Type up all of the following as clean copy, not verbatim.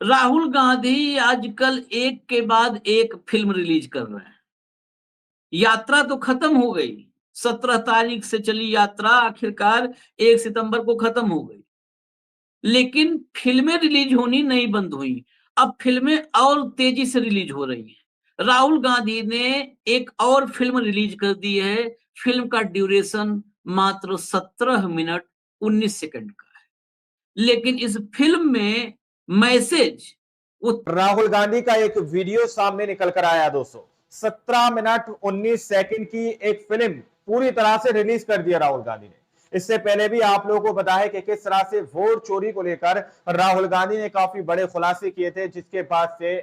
राहुल गांधी आजकल एक के बाद एक फिल्म रिलीज कर रहे हैं। यात्रा तो खत्म हो गई। 17 तारीख से चली यात्रा आखिरकार 1 सितंबर को खत्म हो गई। लेकिन फिल्में रिलीज होनी नहीं बंद हुई। अब फिल्में और तेजी से रिलीज हो रही हैं। राहुल गांधी ने एक और फिल्म रिलीज कर दी है। फिल्म का ड्यूरेशन मात्र 17 मिनट 19 सेकंड का है। लेकिन इस फिल्म में मैसेज वो राहुल गांधी का एक वीडियो सामने निकल कर आया दोस्तों। 17 मिनट 19 सेकंड की एक फिल्म पूरी तरह से रिलीज कर दिया राहुल गांधी ने। इससे पहले भी आप लोगों को पता है कि किस तरह से वोट चोरी को लेकर राहुल गांधी ने काफी बड़े खुलासे किए थे, जिसके बाद से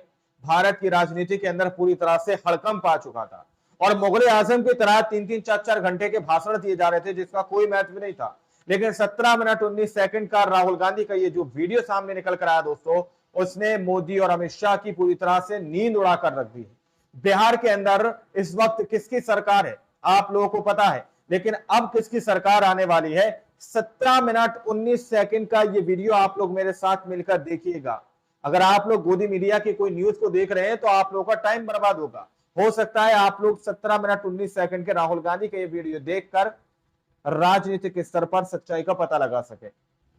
भारत की राजनीति के अंदर पूरी तरह से हड़कंप आ चुका था और मुगल आजम की तरह 3-3 4-4 घंटे के भाषण दिए जा रहे थे, जिसका कोई महत्व नहीं था। लेकिन 17 मिनट 19 सेकंड का राहुल गांधी का ये जो वीडियो सामने निकल कर आया दोस्तों, उसने मोदी और अमित शाह की पूरी तरह से नींद उड़ाकर रख दी है। बिहार के अंदर इस वक्त किसकी सरकार है आप लोगों को पता है, लेकिन अब किसकी सरकार आने वाली है। 17 मिनट 19 सेकंड का ये वीडियो आप लोग मेरे साथ मिलकर देखिएगा। अगर आप लोग गोदी मीडिया की कोई न्यूज को देख रहे हैं तो आप लोगों का टाइम बर्बाद होगा। हो सकता है आप लोग 17 मिनट 19 सेकंड के राहुल गांधी का ये वीडियो देखकर राजनीतिक स्तर पर सच्चाई का पता लगा सके।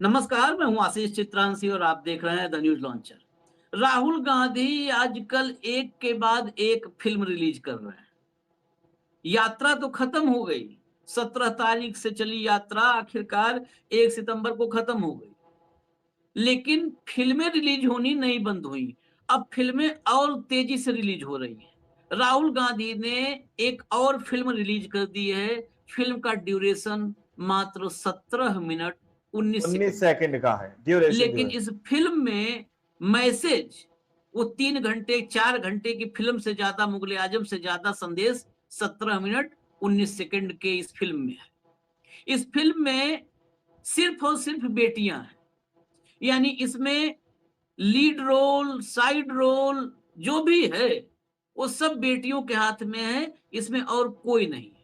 नमस्कार, मैं हूं आशीष चित्रांशी और आप देख रहे हैं the news launcher. Rahul Gandhi आजकल एक के बाद एक फिल्म रिलीज कर रहे हैं। यात्रा तो खत्म हो गई। 17 तारीख से चली यात्रा आखिरकार 1 सितंबर को खत्म हो गई। लेकिन फिल्में रिलीज होनी नहीं बंद हुई। अब फिल्में और तेजी से रिलीज हो रही हैं। राहुल गांधी ने एक और फिल्म रिलीज कर दी है। फिल्म का ड्यूरेशन मात्र 17 मिनट 19 सेकंड का है ड्यूरेशन। लेकिन इस फिल्म में मैसेज वो 3 घंटे 4 घंटे की फिल्म से ज्यादा, मुगले आजम से ज्यादा संदेश 17 मिनट 19 सेकंड के इस फिल्म में है। इस फिल्म में सिर्फ और सिर्फ बेटियां हैं। यानी इसमें लीड रोल, साइड रोल जो भी है वो सब बेटियों के हाथ में है। इसमें और कोई नहीं है।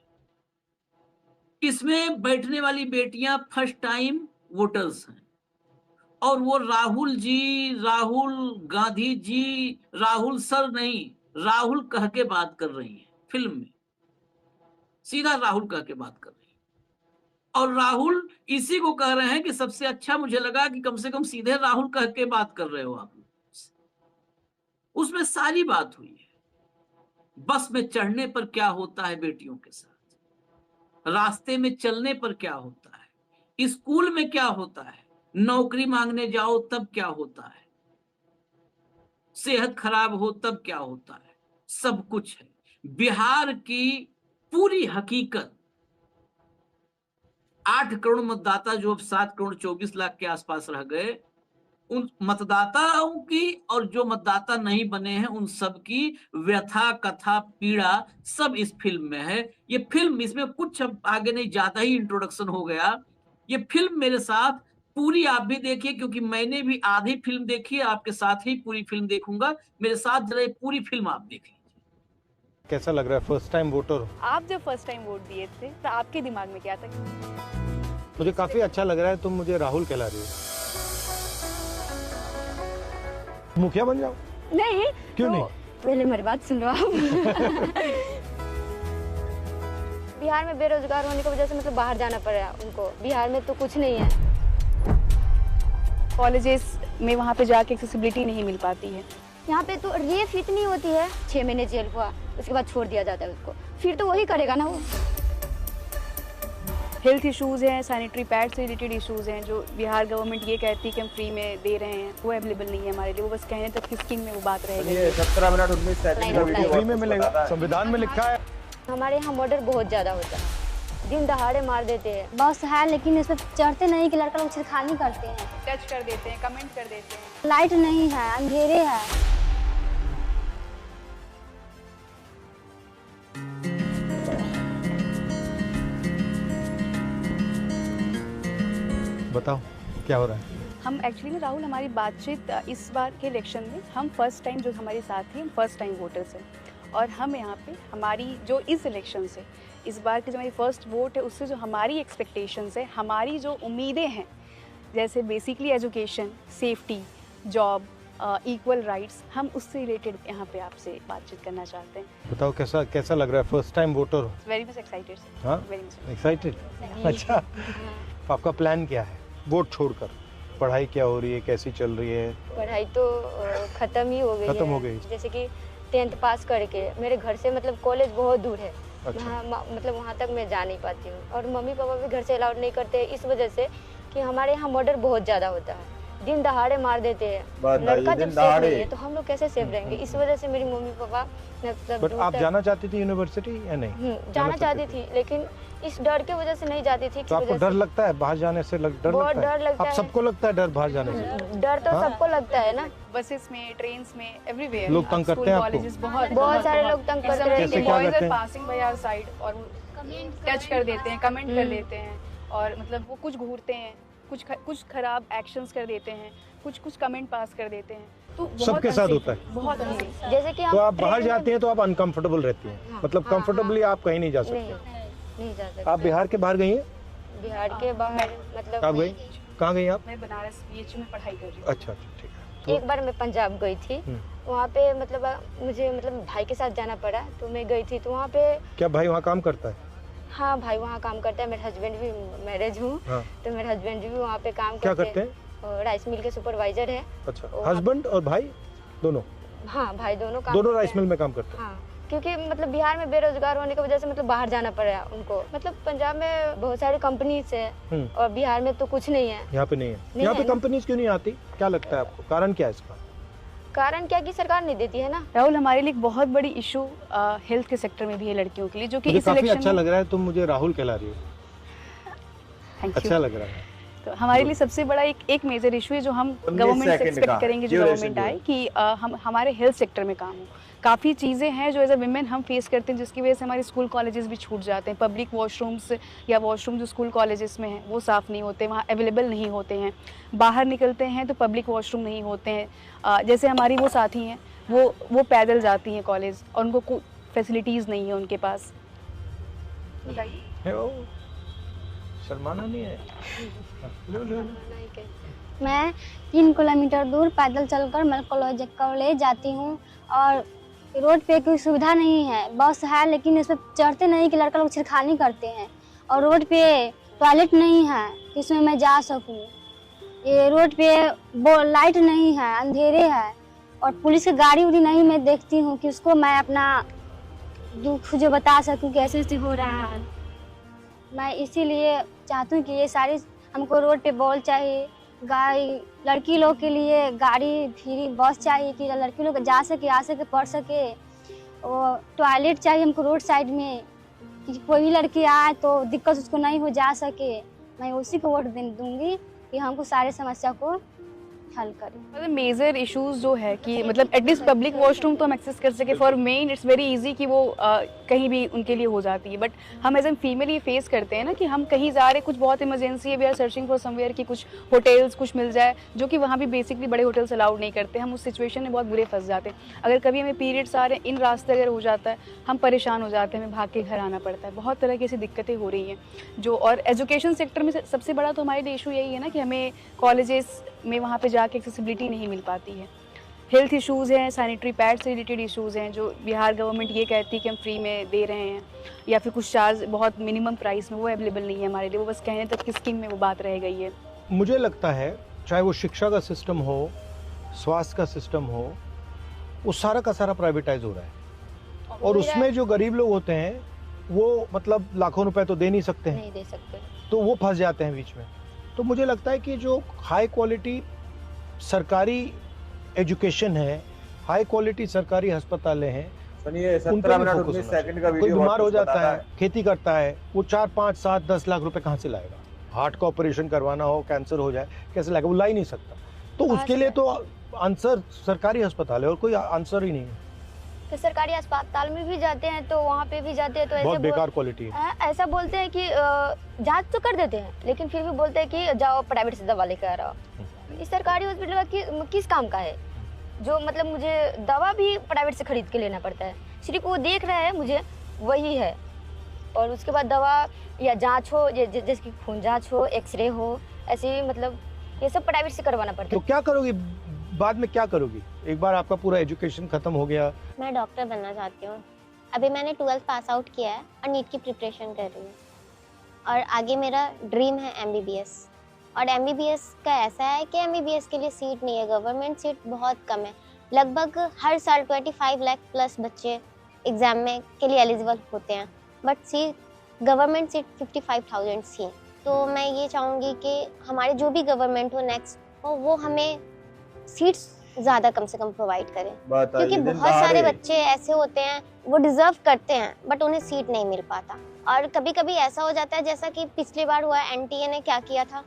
इसमें बैठने वाली बेटियां फर्स्ट टाइम वोटर्स हैं और वो राहुल जी, राहुल गांधी जी, राहुल सर नहीं, राहुल कह के बात कर रही हैं। फिल्म में सीधा राहुल कह के बात कर रही हैं। और राहुल इसी को कह रहे हैं कि सबसे अच्छा मुझे लगा कि कम से कम सीधे राहुल कह के बात कर रहे हो आप। उसमें सारी बात हुई है। बस में चढ़ने पर क्या होता है बेटियों के साथ, रास्ते में चलने पर क्या होता है, स्कूल में क्या होता है, नौकरी मांगने जाओ तब क्या होता है, सेहत खराब हो तब क्या होता है, सब कुछ है। बिहार की पूरी हकीकत। 8 करोड़ मतदाता जो अब 7 करोड़ 24 लाख के आसपास रह गए, उन मतदाताओं की और जो मतदाता नहीं बने हैं उन सब की व्यथा, कथा, पीड़ा सब इस फिल्म में है। ये फिल्म, इसमें कुछ अब आगे नहीं, ज्यादा ही इंट्रोडक्शन हो गया। ये फिल्म मेरे साथ पूरी आप भी देखिए, क्योंकि मैंने भी आधी फिल्म देखी है, आपके साथ ही पूरी फिल्म देखूंगा। मेरे साथ जरा पूरी फिल्म आप देख लीजिए। कैसा लग रहा है फर्स्ट टाइम वोटर? आप जब फर्स्ट टाइम वोट दिए थे तो आपके दिमाग में क्या था? मुझे काफी अच्छा लग रहा है। तुम मुझे राहुल कहला रही हो। मुखिया बन जाओ। नहीं। क्यों नहीं? पहले मेरी बात सुन लो आप। बिहार में बेरोजगार होने की वजह से मतलब बाहर जाना पड़ा उनको। बिहार में तो कुछ नहीं है। कॉलेजेस में वहाँ पे जाके एक्सेसिबिलिटी नहीं मिल पाती है। यहाँ पे तो रेप इतनी होती है, 6 महीने जेल हुआ, उसके बाद छोड़ दिया जाता है उसको। फिर तो वही करेगा ना वो। हेल्थ इश्यूज़ हैं, सैनिटरी पैड से रिलेटेड इश्यूज़ हैं जो बिहार गवर्नमेंट ये कहती है कि हम फ्री में दे रहे हैं, वो अवेलेबल नहीं है हमारे लिए। वो बस कहने तक की स्कीम में वो बात रहेगी। 17 मिनट 19 सेकंड का वीडियो फ्री में मिलेगा, संविधान में लिखा है। हमारे यहाँ मर्डर बहुत ज़्यादा होता है, दिन दहाड़े मार देते हैं। बस है, लेकिन इस पर चढ़ते नहीं कि लड़का लोग छेड़खानी करते हैं, टच कर देते हैं, कमेंट कर देते हैं। लाइट नहीं है, अंधेरे है। बताओ क्या हो रहा है? हम एक्चुअली ना राहुल, हमारी बातचीत इस बार के इलेक्शन में, हम फर्स्ट टाइम जो हमारे साथ थी, हम फर्स्ट टाइम वोटर्स हैं और हम यहाँ पे हमारी जो इस इलेक्शन से, इस बार की जो हमारी फर्स्ट वोट है, उससे जो हमारी एक्सपेक्टेशंस है, हमारी जो उम्मीदें हैं, जैसे basically education, safety, job, equal rights, हम उससे रिलेटेड यहाँ पे आपसे बातचीत करना चाहते हैं। बताओ कैसा कैसा लग रहा है, फर्स्ट टाइम वोटर हो? Very much excited sir. हाँ, वेरी मच। एक्साइटेड। अच्छा, आपका प्लान क्या है वोट छोड़कर? पढ़ाई क्या हो रही है, कैसी चल रही है? पढ़ाई तो ख़त्म ही हो गई खत्म है। हो गई। जैसे कि 10th पास करके मेरे घर से मतलब कॉलेज बहुत दूर है। अच्छा। मतलब वहाँ तक मैं जा नहीं पाती हूँ, और मम्मी पापा भी घर से अलाउड नहीं करते इस वजह से कि हमारे यहाँ मर्डर बहुत ज़्यादा होता है, दिन दहाड़े मार देते हैं। लड़का जब सेफ नहीं है तो हम लोग कैसे सेफ रहेंगे? इस वजह से मेरी मम्मी पापा मतलब बट दूर आप तक- जाना चाहती थी यूनिवर्सिटी या नहीं? जाना चाहती थी, लेकिन इस डर के वजह से नहीं जाती थी। तो आपको डर लगता है बाहर जाने से? डर बहुत लगता है? डर लगता आप है। सबको लगता है डर बाहर जाने से? डर तो हाँ? सबको लगता है ना। बसेस में, ट्रेन्स में, एवरीवेयर लोग तंग करते हैं आपको? कॉलेजेस बहुत बहुत सारे लोग तंग करते हैं। कैसे क्या करते हैं? पासिंग बाय आवर साइड और टच कर देते हैं, कमेंट कर देते हैं, और मतलब वो कुछ घूरते हैं, कुछ खराब एक्शंस कर देते हैं, कुछ कमेंट पास कर देते हैं। तो बहुत सबके साथ unsafe होता है? बहुत unsafe। जैसे कि हम तो आप बाहर ट्रेन में- जाती हैं तो आप अनकंफर्टेबल रहती हैं, हाँ, मतलब हाँ, कंफर्टेबली आप कहीं नहीं जा नहीं सकते। नहीं जा सकते। आप बिहार के बाहर गई हैं? बिहार के बाहर मतलब आप गई? कहाँ गई आप? मैं बनारस बीएचयू में पढ़ाई कर रही हूँ। अच्छा अच्छा, ठीक है। तो एक बार मैं पंजाब गई थी। वहाँ पे मतलब मुझे मतलब भाई के साथ जाना पड़ा, तो मैं गई थी। तो वहाँ पे क्या भाई वहाँ काम करता है? हाँ, भाई वहाँ काम करता है। मेरे हस्बैंड भी मैरिज हूँ, हाँ। तो मेरे हस्बैंड भी वहाँ पे काम क्या करते करते हैं? और राइस मिल के सुपरवाइजर है। अच्छा, और- हस्बैंड और भाई दोनों? हाँ, भाई दोनों काम दोनों करते राइस हैं। मिल में काम करते हैं? हाँ, क्योंकि मतलब बिहार में बेरोजगार होने की वजह से मतलब बाहर जाना पड़ा उनको। मतलब पंजाब में बहुत सारी कंपनीज है और बिहार में तो कुछ नहीं है। यहाँ पे नहीं है। नहीं यहाँ पे है ना। कंपनीज क्यों नहीं आती, क्या लगता है आपको? कारण क्या है इसका? कारण क्या कि सरकार नहीं देती है ना। राहुल, हमारे लिए एक बहुत बड़ी इशू हेल्थ के सेक्टर में भी है लड़कियों के लिए, जो कि मुझे इस काफी इलेक्शन अच्छा में। लग रहा है, तुम मुझे राहुल कहला रही हो। Thank you। अच्छा लग रहा है। तो हमारे लिए सबसे बड़ा एक मेजर इशू है जो हम 19 गवर्नमेंट से सेकंड एक्सपेक्ट का करेंगे, जो duration गवर्नमेंट जो आए है। कि हम हमारे हेल्थ सेक्टर में काम हो। काफ़ी चीज़ें हैं जो एज अ विमेन हम फेस करते हैं, जिसकी वजह से हमारे स्कूल कॉलेजेस भी छूट जाते हैं। पब्लिक वॉशरूम्स या वॉशरूम जो स्कूल कॉलेजेस में हैं वो साफ़ नहीं होते, वहाँ अवेलेबल नहीं होते हैं। बाहर निकलते हैं तो पब्लिक वॉशरूम नहीं होते हैं। जैसे हमारी वो साथी हैं, वो पैदल जाती हैं कॉलेज और उनको कोई फैसिलिटीज़ नहीं है उनके पास। बताइए। है वो, शर्माना नहीं है। लो लो लो। मैं 3 किलोमीटर दूर पैदल चलकर मैं कॉलेज जाती हूँ, और रोड पे कोई सुविधा नहीं है। बस है लेकिन इस पर चढ़ते नहीं कि लड़का लोग छेड़खानी करते हैं, और रोड पे टॉयलेट नहीं है कि इसमें मैं जा सकूँ। ये रोड पे वो लाइट नहीं है, अंधेरे है, और पुलिस की गाड़ी उड़ी नहीं मैं देखती हूँ कि उसको मैं अपना दुख जो बता सकूँ कि ऐसे ऐसे हो रहा है। मैं इसीलिए चाहती हूँ कि ये सारी हमको रोड पे बॉल चाहिए, गाड़ी लड़की लोग के लिए गाड़ी फ्री बस चाहिए कि लड़की लोग जा सके, आ सके, पढ़ सके, और टॉयलेट चाहिए हमको रोड साइड में कि कोई भी लड़की आए तो दिक्कत उसको नहीं हो जा सके। मैं उसी को वोट दूंगी कि हमको सारे समस्या को हल करें। मतलब मेजर इश्यूज जो है कि मतलब एटलीस्ट पब्लिक वॉशरूम तो हम एक्सेस कर सके। For main it's very easy कि वो कहीं भी उनके लिए हो जाती है, बट हम एज एन फीमेल ये फेस करते हैं ना कि हम कहीं जा रहे, कुछ बहुत इमरजेंसी है, we are searching for somewhere कि कुछ होटल्स कुछ मिल जाए, जो कि वहाँ भी बेसिकली बड़े होटल्स अलाउड नहीं करते। हम उस सिचुएशन में बहुत बुरे फंस जाते हैं। अगर कभी हमें पीरियड्स आ रहे हैं, इन रास्ते अगर हो जाता है, हम परेशान हो जाते हैं, हमें भाग के घर आना पड़ता है। बहुत तरह की ऐसी दिक्कतें हो रही हैं जो, और एजुकेशन सेक्टर में सबसे बड़ा तो हमारे लिए इशू यही है ना कि हमें कॉलेजेस में वहाँ पे जाके एक्सेसिबिलिटी नहीं मिल पाती है। हेल्थ इश्यूज़ हैं, सैनिटरी पैड से रिलेटेड इश्यूज़ हैं जो बिहार गवर्नमेंट ये कहती है कि हम फ्री में दे रहे हैं, या फिर कुछ चार्ज बहुत मिनिमम प्राइस में, वो अवेलेबल नहीं है हमारे लिए। वो बस कहने तक की स्कीम में वो बात रह गई है। मुझे लगता है चाहे वो शिक्षा का सिस्टम हो, स्वास्थ्य का सिस्टम हो, वो सारा का सारा प्राइवेटाइज हो रहा है, और उसमें जो गरीब लोग होते हैं वो मतलब लाखों रुपए तो दे नहीं सकते हैं, नहीं दे सकते। तो वो फंस जाते हैं बीच में। तो मुझे लगता है कि जो हाई क्वालिटी सरकारी एजुकेशन है, हाई क्वालिटी सरकारी अस्पतालें हैं, सुनिए, उन 17 पे भी मिनट focus 19 होना सेकंड का कोई वीडियो बीमार हो कुछ जाता बताता है, खेती करता है, वो 4, 5, 7, 10 लाख रुपए कहाँ से लाएगा? हार्ट का ऑपरेशन करवाना हो, कैंसर हो जाए, कैसे लाएगा? वो ला ही नहीं सकता। तो कहाँ उसके से लिए तो आंसर सरकारी अस्पताल है, और कोई आंसर ही नहीं है। तो सरकारी अस्पताल में भी जाते हैं तो वहाँ पे भी जाते हैं तो ऐसे बहुत बेकार क्वालिटी है। ऐसा बोलते हैं कि जांच तो कर देते हैं, लेकिन फिर भी बोलते हैं कि जाओ प्राइवेट से दवा लेकर आ रहा। इस सरकारी हॉस्पिटल किस काम का है? जो मतलब मुझे दवा भी प्राइवेट से खरीद के लेना पड़ता है, सिर्फ वो देख रहा है मुझे वही है, और उसके बाद दवा या जांच हो, जैसे कि खून जांच हो, एक्सरे हो, ऐसे मतलब ये सब प्राइवेट से करवाना पड़ता तो है। क्या करोगी? बाद में क्या करोगी? एक बार आपका पूरा एजुकेशन खत्म हो गया, मैं डॉक्टर बनना चाहती हूँ। अभी मैंने 12th पास आउट किया है और नीट की प्रिपरेशन कर रही हूँ और आगे मेरा ड्रीम है MBBS। और MBBS का ऐसा है कि MBBS के लिए सीट नहीं है, गवर्नमेंट सीट बहुत कम है। लगभग हर साल 25 लाख प्लस बच्चे एग्ज़ाम में के लिए एलिजिबल होते हैं, बट गवर्नमेंट सीट 55,000 थी। तो मैं ये चाहूँगी कि हमारे जो भी गवर्नमेंट हो नेक्स्ट हो वो हमें सीट्स ज़्यादा कम से कम प्रोवाइड करें, क्योंकि बहुत सारे बच्चे ऐसे होते हैं वो डिजर्व करते हैं बट उन्हें सीट नहीं मिल पाता। और कभी कभी ऐसा हो जाता है जैसा कि पिछली बार हुआ NTA ने क्या किया था,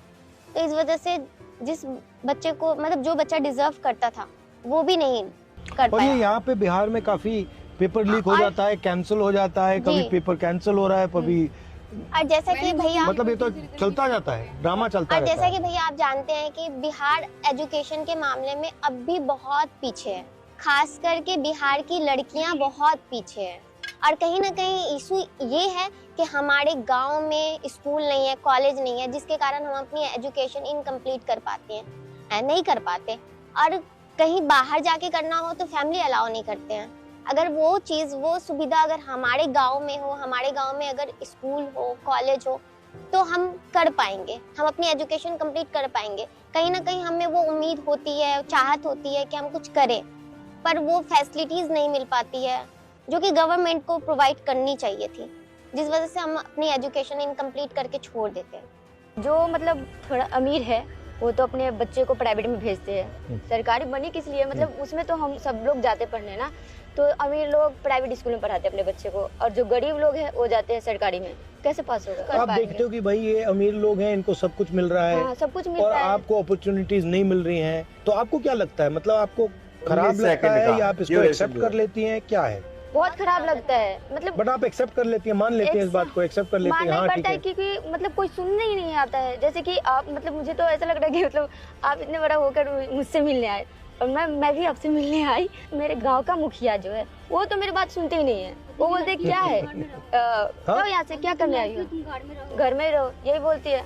तो इस वजह से जिस बच्चे को मतलब जो बच्चा डिजर्व करता था वो भी नहीं कर और ये पाया। यहाँ पे बिहार में काफी पेपर लीक हो जाता है, कैंसिल हो जाता है, कभी जी। पेपर कैंसिल हो रहा है, कभी और जैसा कि भैया मतलब ये तो चलता जाता है, ड्रामा चलता और रहता जैसा है। कि भैया आप जानते हैं कि बिहार एजुकेशन के मामले में अब भी बहुत पीछे है, खास करके बिहार की लड़कियां बहुत पीछे हैं। और कहीं ना कहीं इशू ये है कि हमारे गांव में स्कूल नहीं है, कॉलेज नहीं है, जिसके कारण हम अपनी एजुकेशन इनकम्प्लीट कर पाते हैं, नहीं कर पाते। और कहीं बाहर जाके करना हो तो फैमिली अलाउ नहीं करते हैं। अगर वो चीज़ वो सुविधा अगर हमारे गांव में हो, हमारे गांव में अगर स्कूल हो, कॉलेज हो, तो हम कर पाएंगे, हम अपनी एजुकेशन कंप्लीट कर पाएंगे। कहीं ना कहीं हमें वो उम्मीद होती है, चाहत होती है कि हम कुछ करें, पर वो फैसिलिटीज़ नहीं मिल पाती है जो कि गवर्नमेंट को प्रोवाइड करनी चाहिए थी, जिस वजह से हम अपनी एजुकेशन इनकम्प्लीट करके छोड़ देते हैं। जो मतलब थोड़ा अमीर है वो तो अपने बच्चे को प्राइवेट में भेजते हैं, सरकारी बनी किस लिए, मतलब उसमें तो हम सब लोग जाते पढ़ने ना, तो अमीर लोग प्राइवेट स्कूल में पढ़ाते हैं अपने बच्चे को, और जो गरीब लोग हैं वो जाते हैं सरकारी में। कैसे पास होगा? आप देखते हो कि भाई ये अमीर लोग हैं, इनको सब कुछ मिल रहा है, हाँ, सब कुछ और मिलता है। आपको अपॉर्चुनिटीज नहीं मिल रही हैं, तो आपको क्या लगता है, मतलब आपको खराब 19 लगता सेकंड है का या आप इसको duration एक्सेप्ट जो कर है। लेती हैं, क्या है? बहुत खराब लगता है, मतलब बट आप एक्सेप्ट कर लेती हैं, मान लेती हैं इस बात को, एक्सेप्ट कर लेती मानना हैं, ही हाँ ठीक पड़ता है है। क्योंकि मतलब कोई सुनने ही नहीं आता है। जैसे कि आप मतलब मुझे तो ऐसा लग रहा है कि मतलब आप इतने बड़ा होकर मुझसे मिलने आए और मैं भी आपसे मिलने आई। मेरे गांव का मुखिया जो है वो तो मेरी बात सुनते ही नहीं है, वो बोलते हैं क्या है तो यहाँ से क्या करने आई हो, घर में रहो, यही बोलती है।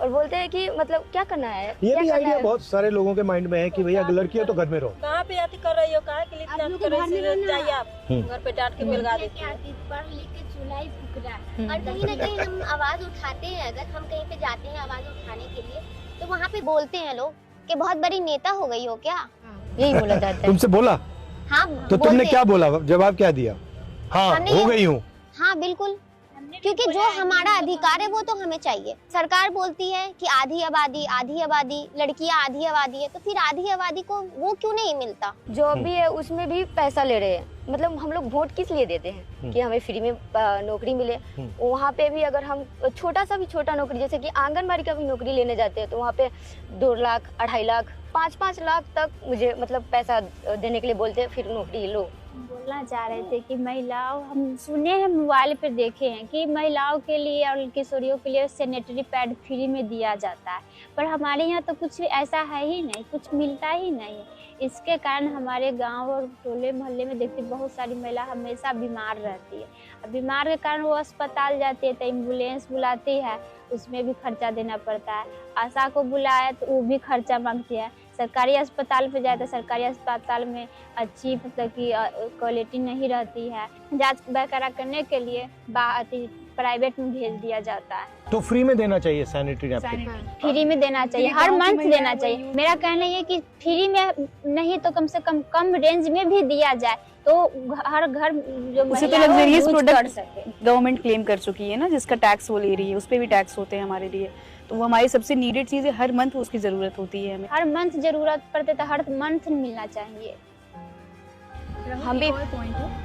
और बोलते हैं कि मतलब क्या करना है, ये क्या भी करना आइडिया है? बहुत सारे लोगों के माइंड में है कि भैया लड़की हो तो घर में रहो। कहाँ पे आती कर रही हो, कहाँ के लिए इतना कर रही हो, जाइए आप घर पे डांट के मिलगा देती हो। पढ़ लिख के चूल्हा ही फूक रहा है। और कहीं ना कहीं हम आवाज उठाते हैं, अगर हम कहीं पे जाते हैं आवाज उठाने के लिए, तो वहाँ पे बोलते हैं लोग कि बहुत बड़ी नेता हो गई हो क्या। यही बोला जाता है। तुमसे बोला हाँ तो तुमने बोलते क्या हैं। बोला, जवाब क्या दिया? हाँ हमने हो ये- गई हूँ। हाँ बिल्कुल, क्योंकि जो हमारा अधिकार है वो तो हमें चाहिए। सरकार बोलती है कि आधी आबादी लड़कियां आधी आबादी है, तो फिर आधी आबादी को वो क्यों नहीं मिलता। जॉब भी है उसमें भी पैसा ले रहे हैं। मतलब हम लोग वोट किस लिए देते हैं कि हमें फ्री में नौकरी मिले। वहाँ पे भी अगर हम छोटा नौकरी जैसे कि आंगनबाड़ी का भी नौकरी लेने जाते हैं तो वहाँ पे 2 लाख 2.5 लाख 5-5 लाख तक मुझे मतलब पैसा देने के लिए बोलते हैं, फिर नौकरी लो। बोलना चाह रहे थे कि महिलाओं, हम सुने हैं मोबाइल पर देखे हैं कि महिलाओं के लिए और किशोरियों के लिए सैनिटरी पैड फ्री में दिया जाता है, पर हमारे यहाँ तो कुछ ऐसा है ही नहीं, कुछ मिलता ही नहीं है। इसके कारण हमारे गांव और टोले मोहल्ले में देखते बहुत सारी महिला हमेशा बीमार रहती है। अब बीमार के कारण वो अस्पताल जाती है तो एम्बुलेंस बुलाती है, उसमें भी खर्चा देना पड़ता है। आशा को बुलाया तो वो भी खर्चा मांगती है। सरकारी अस्पताल पे जाए तो सरकारी अस्पताल में अच्छी मतलब कि क्वालिटी नहीं रहती है। जांच वगैरह करने के लिए प्राइवेट में भेज दिया जाता है। तो फ्री में देना चाहिए सैनिटरी नैपकिन। फ्री में देना चाहिए, हर मंथ देना चाहिए। मेरा कहना ये कि फ्री में नहीं तो कम से कम रेंज में भी दिया जाए तो हर घर जो उसे तो लग्जरियस प्रोडक्ट गवर्नमेंट क्लेम कर चुकी है ना, जिसका टैक्स वो ले रही है, उस पे भी टैक्स होते हैं हमारे लिए, तो वो हमारी सबसे नीडेड चीज है। हर मंथ उसकी जरूरत होती है हमें, हर मंथ जरूरत पड़ते तो हर मंथ मिलना चाहिए। हम भी पॉइंट है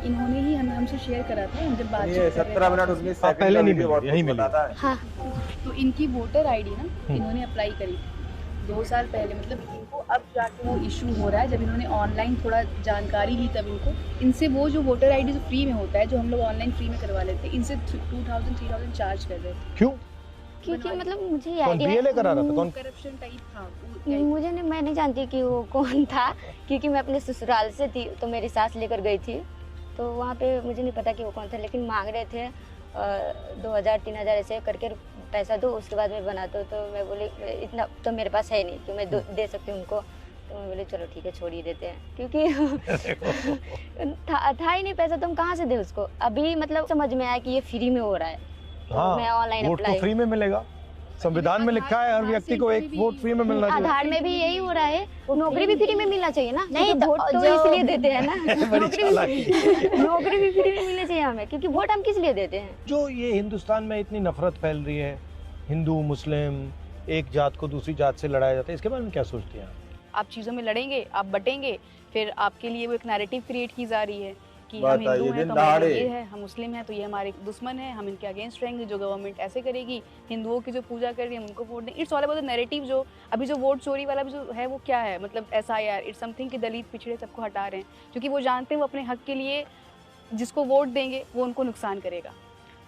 इन्होंने ही हमसे शेयर करा था जब बात ये 17 मिनट 19 आप सेकंड पहले का नहीं वीडियो मिले, यही बहुत मिले। बताता है। हाँ तो इनकी वोटर आईडी ना इन्होंने अप्लाई करी थी 2 साल पहले, मतलब इनको अब जाके वो इशू हो रहा है। जब इन्होंने ऑनलाइन थोड़ा जानकारी ली तब इनसे वो जो वोटर आईडी जो फ्री में होता है, जो हम लोग ऑनलाइन फ्री में करवा लेते हैं, इनसे 2000-3000 चार्ज कर रहे थे। क्यों? क्योंकि मतलब मुझे ये कौन आइडिया डीएलए करा रहा था? कौन? करप्शन टाइप था मुझे नहीं, मैं नहीं जानती कि वो कौन था, क्योंकि मैं अपने ससुराल से थी तो मेरी सास लेकर गई थी, तो वहाँ पे मुझे नहीं पता कि वो कौन था, लेकिन मांग रहे थे 2000-3000 ऐसे करके पैसा दो, उसके बाद मैं बना दो। तो मैं बोली इतना तो मेरे पास है नहीं कि मैं दे सकती हूँ उनको, तो मैं बोले चलो ठीक है छोड़ ही देते हैं, क्योंकि था ही नहीं पैसा, तो हम कहाँ से दे उसको। अभी मतलब समझ में आया कि ये फ्री में हो रहा है, तो हाँ, मैं ऑनलाइन वोट तो अप्लाई। फ्री में मिलेगा, संविधान में लिखा है हर व्यक्ति को एक वोट फ्री में मिलना चाहिए। आधार में भी यही हो रहा है, नौकरी भी फ्री में मिलना चाहिए ना। नहीं, क्योंकि वोट तो जो- इसलिए देते हैं ना। बड़ी चालाकी। नौकरी भी फ्री में मिलनी चाहिए हमें, क्योंकि वोट हम किस लिए देते हैं। जो ये हिंदुस्तान में इतनी नफरत फैल रही है, हिंदू मुस्लिम एक जात को दूसरी जात से लड़ाया जाता है, इसके बारे में क्या सोचती हैं आप? आप चीज़ों में लड़ेंगे, आप बटेंगे, फिर आपके लिए वो एक नैरेटिव क्रिएट की जा रही है कि हम बताइए, हिंदू हैं दिन तो हमारे दहाड़े। ये है, हम मुस्लिम हैं तो ये हमारे दुश्मन है, हम इनके अगेंस्ट रहेंगे, जो गवर्नमेंट ऐसे करेगी, हिंदुओं की जो पूजा कर रही है हम उनको वोट दें। It's all about the narrative. जो अभी जो वोट चोरी वाला भी जो है वो क्या है, मतलब SIR, इट्स समथिंग कि दलित पिछड़े सबको हटा रहे हैं, क्योंकि वो जानते हैं वो अपने हक के लिए जिसको वोट देंगे वो उनको नुकसान करेगा,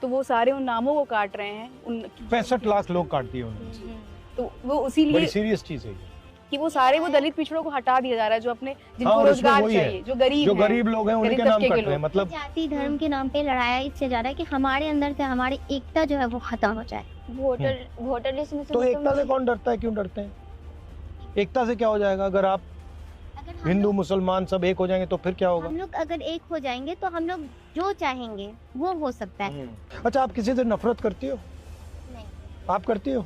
तो वो सारे उन नामों को काट रहे हैं। 65 लाख लोग काट दिए उन्होंने, तो वो बड़ी इसीलिए सीरियस चीज है ये। कि वो सारे वो दलित पिछड़ों को हटा दिया जा रहा है, जो अपने हाँ, जिनको और उसमें रोजगार वही है, चाहिए, जो गरीब लोग हैं उन्हीं गरीब के नाम तबके के कट रहे हैं, लोग। मतलब जाति धर्म के नाम पे लड़ाया इससे ज्यादा है कि हमारे अंदर से हमारी एकता जो है वो खत्म हो जाए। वोटर लिस्ट में से तो एकता से कौन डरता है, क्यों डरते हैं? एकता से क्या हो जाएगा? अगर आप अगर हम हिंदू लोग- मुसलमान सब एक हो जाएंगे तो फिर क्या होगा? हम लोग अगर एक हो जाएंगे तो हम लोग जो चाहेंगे वो हो सकता है। अच्छा, आप किसी से नफरत करती हो? नहीं। आप करती हो?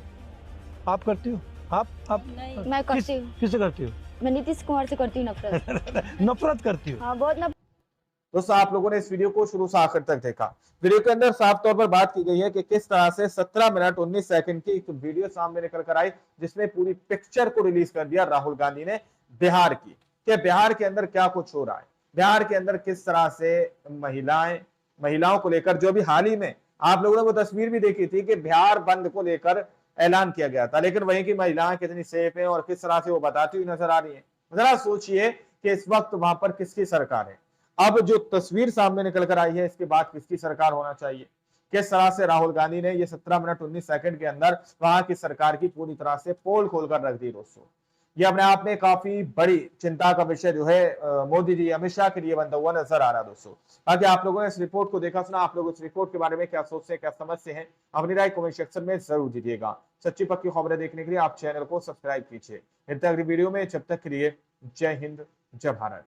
आप करती हो? आप नहीं। मैं करती हूँ, किससे करती हो? मैं नीतीश कुमार से करती हूँ नफरत। नफरत करती हो? हाँ, बहुत नफरत। दोस्तों, आप लोगों ने इस वीडियो को शुरू से आखिर तक देखा। वीडियो के अंदर साफ तौर पर बात की गई है कि किस तरह से 17 मिनट 19 सेकंड की एक वीडियो सामने निकल कर आई, जिसमें पूरी पिक्चर को रिलीज कर दिया राहुल गांधी ने बिहार की, कि बिहार के अंदर क्या कुछ हो रहा है, बिहार के अंदर किस तरह से महिलाओं को लेकर, जो भी हाल ही में आप लोगों ने वो तस्वीर भी देखी थी कि बिहार बंद को लेकर ऐलान किया गया था, लेकिन वहीं की महिलाएं कितनी सेफ हैं और किस तरह से वो बताती हुई नजर आ रही हैं। जरा सोचिए कि इस वक्त वहां पर किसकी सरकार है। अब जो तस्वीर सामने निकल कर आई है, इसके बाद किसकी सरकार होना चाहिए, किस तरह से राहुल गांधी ने ये 17 मिनट 19 सेकंड के अंदर वहां की सरकार की पूरी तरह से पोल खोलकर रख दी। दोस्तों, ये अपने आप में काफी बड़ी चिंता का विषय जो है मोदी जी अमित शाह के लिए बनता हुआ नजर आ रहा है। दोस्तों, बाकी आप लोगों ने इस रिपोर्ट को देखा सुना, आप लोग इस रिपोर्ट के बारे में क्या सोचते हैं, क्या समझते हैं, अपनी राय कमेंट सेक्शन में जरूर दीजिएगा। सच्ची पक्की खबरें देखने के लिए आप चैनल को सब्सक्राइब कीजिए। मिलते हैं अगली वीडियो में, जब तक के लिए जय हिंद, जय भारत।